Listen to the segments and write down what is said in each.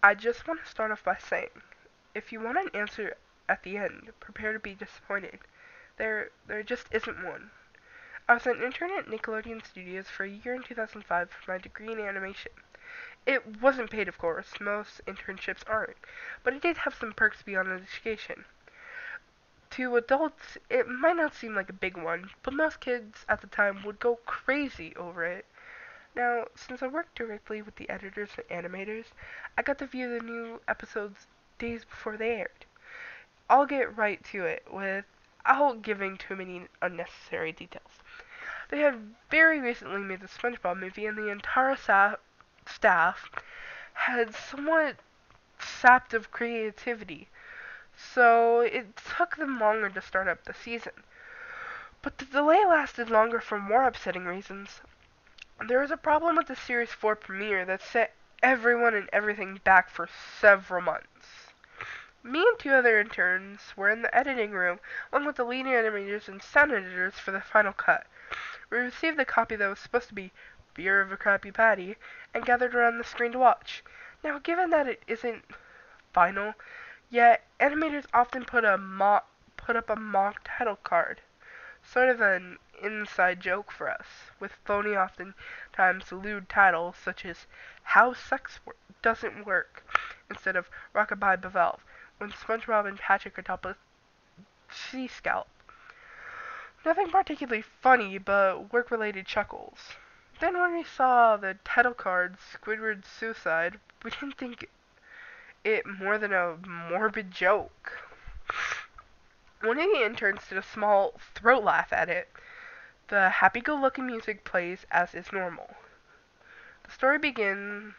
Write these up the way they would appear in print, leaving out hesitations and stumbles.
I just want to start off by saying, if you want an answer at the end, prepare to be disappointed. There just isn't one. I was an intern at Nickelodeon Studios for a year in 2005 for my degree in animation. It wasn't paid, of course, most internships aren't, but it did have some perks beyond education. To adults, it might not seem like a big one, but most kids at the time would go crazy over it. Now, since I worked directly with the editors and animators, I got to view the new episodes days before they aired. I'll get right to it without giving too many unnecessary details. They had very recently made the SpongeBob movie, and the entire staff had somewhat sapped of creativity, so it took them longer to start up the season. But the delay lasted longer for more upsetting reasons. There was a problem with the Series 4 premiere that set everyone and everything back for several months. Me and two other interns were in the editing room, along with the lead animators and sound editors for the final cut. We received the copy that was supposed to be Beer of a Crappy Patty, and gathered around the screen to watch. Now, given that it isn't final, yet animators often put up a mock title card, sort of an inside joke for us, with phony oftentimes lewd titles such as How Doesn't Work instead of Rockabye Bavelve, when SpongeBob and Patrick are atop a sea scalp. Nothing particularly funny, but work-related chuckles. Then when we saw the title card, Squidward's Suicide, we didn't think it more than a morbid joke. One of the interns did a small throat laugh at it. The happy-go-lucky music plays as is normal. The story begins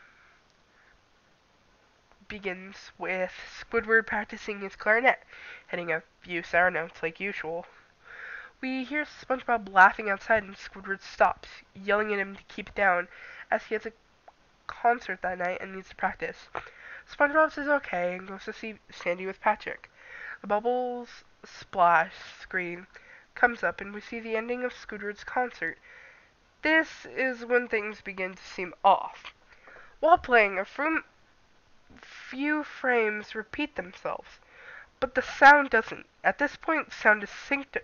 with Squidward practicing his clarinet, hitting a few sour notes like usual. We hear SpongeBob laughing outside and Squidward stops, yelling at him to keep it down as he has a concert that night and needs to practice. SpongeBob says okay and goes to see Sandy with Patrick. The Bubbles splash screen comes up and we see the ending of Squidward's concert. This is when things begin to seem off. While playing, a few frames repeat themselves, but the sound doesn't. At this point, sound is synced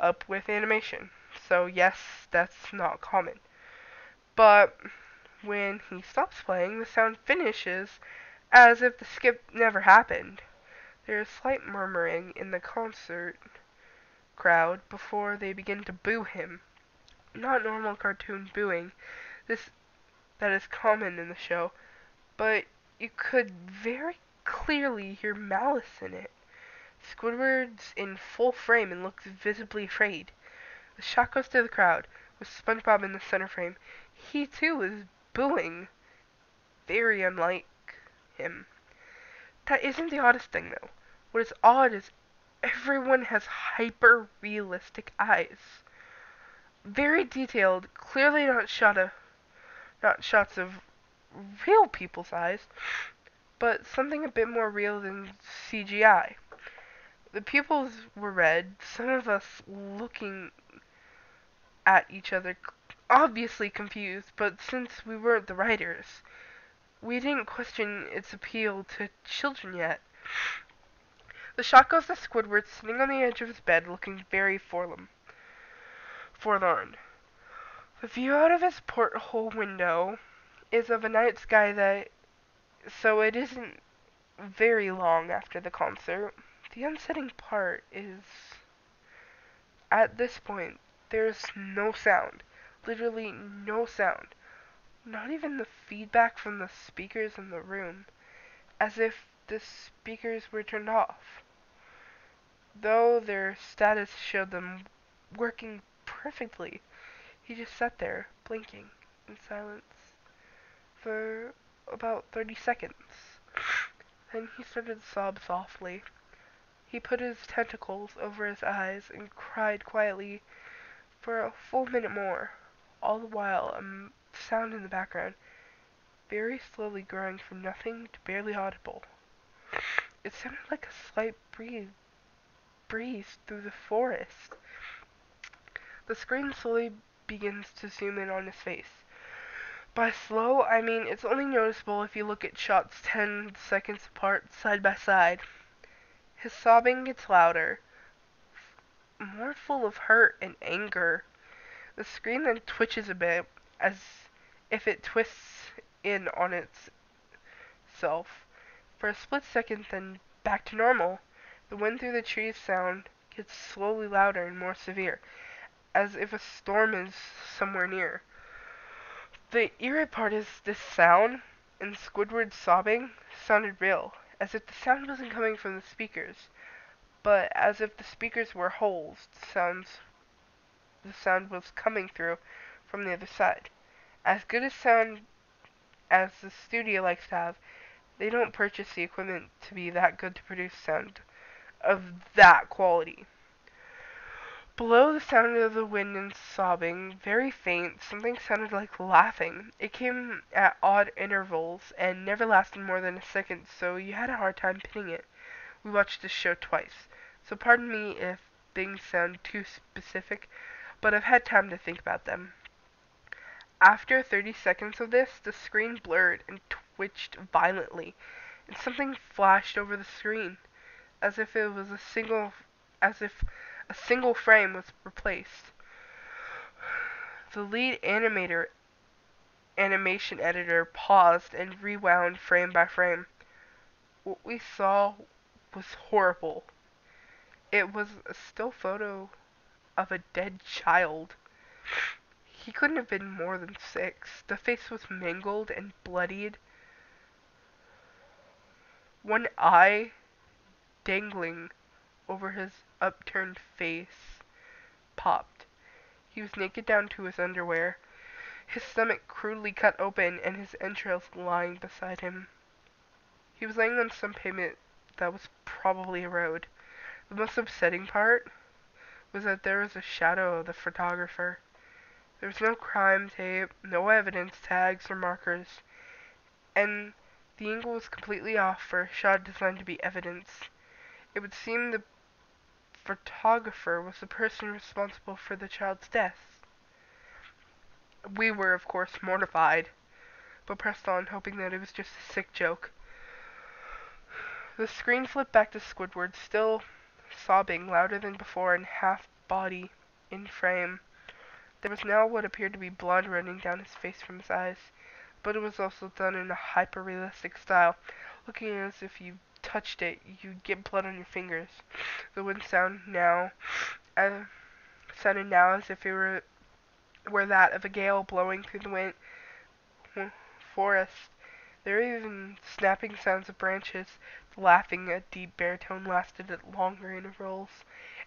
up with animation, so yes, that's not common. But when he stops playing, the sound finishes as if the skip never happened. There is slight murmuring in the concert crowd before they begin to boo him. Not normal cartoon booing, this that is common in the show, but you could very clearly hear malice in it. Squidward's in full frame and looks visibly afraid. The shot goes to the crowd, with SpongeBob in the center frame. He too is booing, very unlike him. That isn't the oddest thing though. What is odd is everyone has hyper-realistic eyes. Very detailed, clearly not shots of real people's eyes, but something a bit more real than CGI. The pupils were red, some of us looking at each other, obviously confused, but since we weren't the writers, we didn't question its appeal to children yet. The shot goes to Squidward sitting on the edge of his bed looking very forlorn. The view out of his porthole window is of a night sky so it isn't very long after the concert. The unsettling part is, at this point, there's no sound. Literally no sound. Not even the feedback from the speakers in the room. As if the speakers were turned off. Though their status showed them working perfectly. He just sat there, blinking, in silence, for about 30 seconds. Then he started to sob softly. He put his tentacles over his eyes and cried quietly for a full minute more, all the while a sound in the background, very slowly growing from nothing to barely audible. It sounded like a slight breeze through the forest. The screen slowly begins to zoom in on his face. By slow, I mean it's only noticeable if you look at shots 10 seconds apart, side by side. His sobbing gets louder, more full of hurt and anger. The screen then twitches a bit, as if it twists in on itself. For a split second, then back to normal. The wind through the trees sound gets slowly louder and more severe, as if a storm is somewhere near. The eerie part is this sound, and Squidward's sobbing, sounded real, as if the sound wasn't coming from the speakers, but as if the speakers were holes the sound was coming through from the other side. As good a sound as the studio likes to have, they don't purchase the equipment to be that good to produce sound of that quality. Below the sound of the wind and sobbing, very faint, something sounded like laughing. It came at odd intervals and never lasted more than a second, so you had a hard time pinning it. We watched this show twice, so pardon me if things sound too specific, but I've had time to think about them. After 30 seconds of this, the screen blurred and twitched violently, and something flashed over the screen, as if a single frame was replaced. The lead animation editor paused and rewound frame by frame. What we saw was horrible. It was a still photo of a dead child. He couldn't have been more than 6. The face was mangled and bloodied. One eye dangling over his upturned face popped. He was naked down to his underwear, his stomach crudely cut open and his entrails lying beside him. He was laying on some pavement that was probably a road. The most upsetting part was that there was a shadow of the photographer. There was no crime tape, no evidence tags or markers, and the angle was completely off for a shot designed to be evidence. It would seem the photographer was the person responsible for the child's death. We were, of course, mortified, but pressed on, hoping that it was just a sick joke. The screen flipped back to Squidward, still sobbing louder than before and half body in frame. There was now what appeared to be blood running down his face from his eyes, but it was also done in a hyper-realistic style, looking as if you touched it, you'd get blood on your fingers. The wind sounded now as if it were that of a gale blowing through the wind forest. There were even snapping sounds of branches. The laughing, a deep baritone, lasted at longer intervals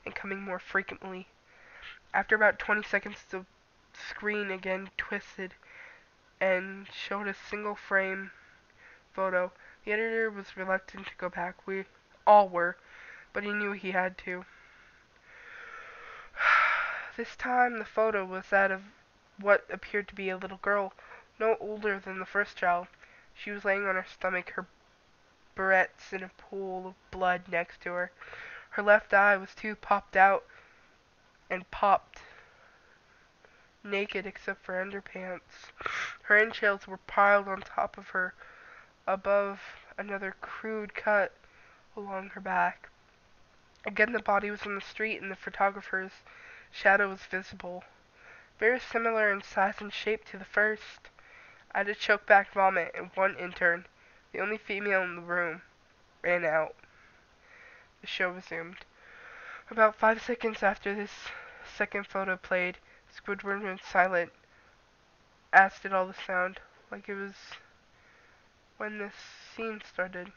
and coming more frequently. After about 20 seconds, the screen again twisted and showed a single frame photo. The editor was reluctant to go back. We all were, but he knew he had to. This time the photo was that of what appeared to be a little girl, no older than the first child. She was laying on her stomach, her barrettes in a pool of blood next to her. Her left eye was too popped out and popped, naked except for underpants. Her entrails were piled on top of her, above another crude cut along her back. Again the body was on the street and the photographer's shadow was visible, very similar in size and shape to the first. I had to choke back vomit, and one intern, the only female in the room, ran out. The show resumed. About 5 seconds after this second photo played, Squidward went silent, as did all the sound, like it was when this scene started.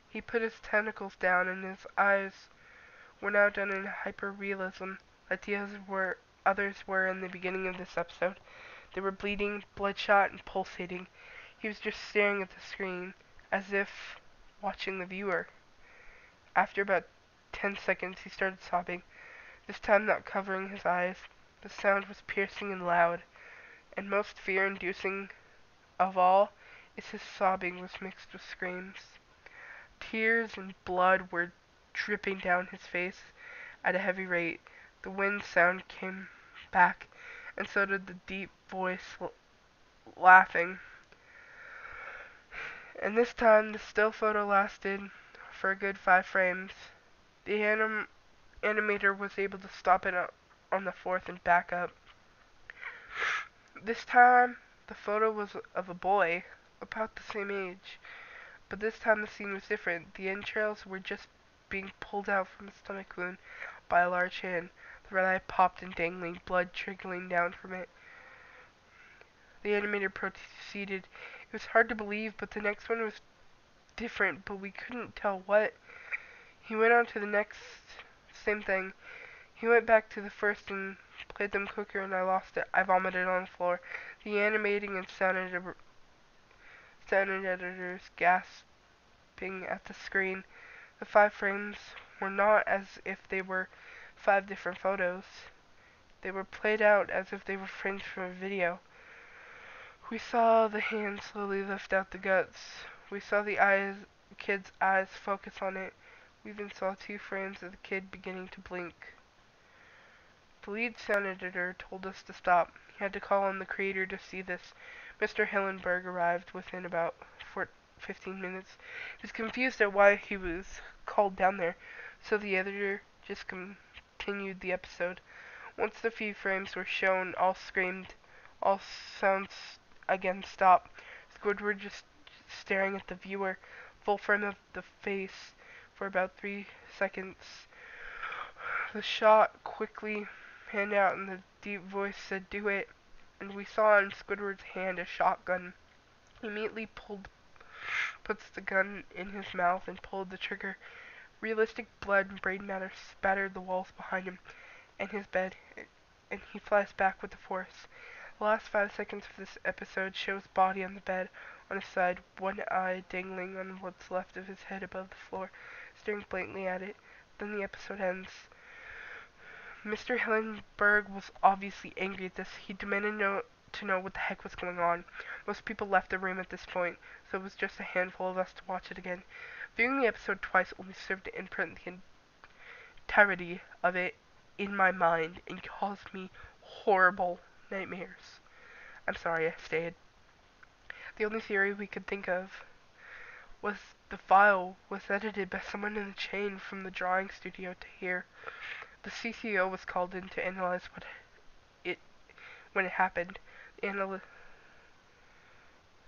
He put his tentacles down, and his eyes were now done in hyper-realism, like the others were in the beginning of this episode. They were bleeding, bloodshot, and pulsating. He was just staring at the screen, as if watching the viewer. After about 10 seconds, he started sobbing, this time not covering his eyes. The sound was piercing and loud, and most fear-inducing of all is his sobbing was mixed with screams. Tears and blood were dripping down his face at a heavy rate. The wind sound came back, and so did the deep voice laughing. And this time, the still photo lasted for a good 5 frames. The animator was able to stop it on the fourth and back up. This time, the photo was of a boy, about the same age, but this time the scene was different. The entrails were just being pulled out from a stomach wound by a large hand. The red eye popped and dangling, blood trickling down from it. The animator proceeded. It was hard to believe, but the next one was different, but we couldn't tell what. He went on to the next, same thing. He went back to the first and played them quicker, and I lost it. I vomited on the floor. The animating and sound editors gasping at the screen. The 5 frames were not as if they were 5 different photos. They were played out as if they were frames from a video. We saw the hand slowly lift out the guts. We saw the kid's eyes focus on it. We even saw 2 frames of the kid beginning to blink. The lead sound editor told us to stop. He had to call on the creator to see this. Mr. Hillenberg arrived within about 15 minutes. He was confused at why he was called down there, so the editor just continued the episode. Once the few frames were shown, all screamed, all sounds again stopped. Squidward just staring at the viewer, full frame of the face, for about 3 seconds. The shot quickly panned out and the deep voice said, "Do it." And we saw in Squidward's hand a shotgun. He immediately puts the gun in his mouth and pulled the trigger. Realistic blood and brain matter spattered the walls behind him and his bed, and he flies back with the force. The last 5 seconds of this episode shows body on the bed, on his side, one eye dangling on what's left of his head above the floor, staring blankly at it. Then the episode ends. Mr. Hillenberg was obviously angry at this. He demanded to know what the heck was going on. Most people left the room at this point, so it was just a handful of us to watch it again. Viewing the episode twice only served to imprint the entirety of it in my mind and caused me horrible nightmares. I'm sorry I stayed. The only theory we could think of was the file was edited by someone in the chain from the drawing studio to here. The CCO was called in to analyze when it happened. The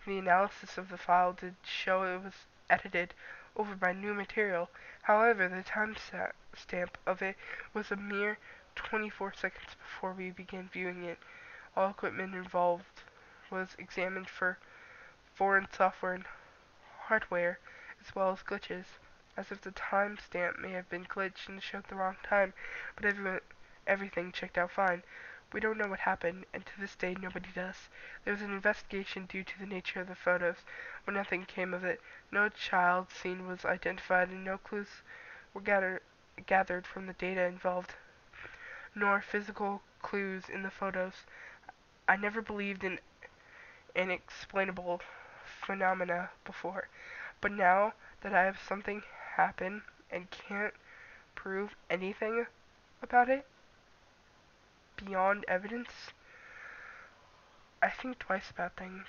analysis of the file did show it was edited over by new material. However, the timestamp of it was a mere 24 seconds before we began viewing it. All equipment involved was examined for foreign software and hardware, as well as glitches, as if the timestamp may have been glitched and showed the wrong time, but everything checked out fine. We don't know what happened, and to this day nobody does. There was an investigation due to the nature of the photos, but nothing came of it. No child scene was identified, and no clues were gathered from the data involved, nor physical clues in the photos. I never believed in inexplainable phenomena before, but now that I have something happen and can't prove anything about it beyond evidence, I think twice about things.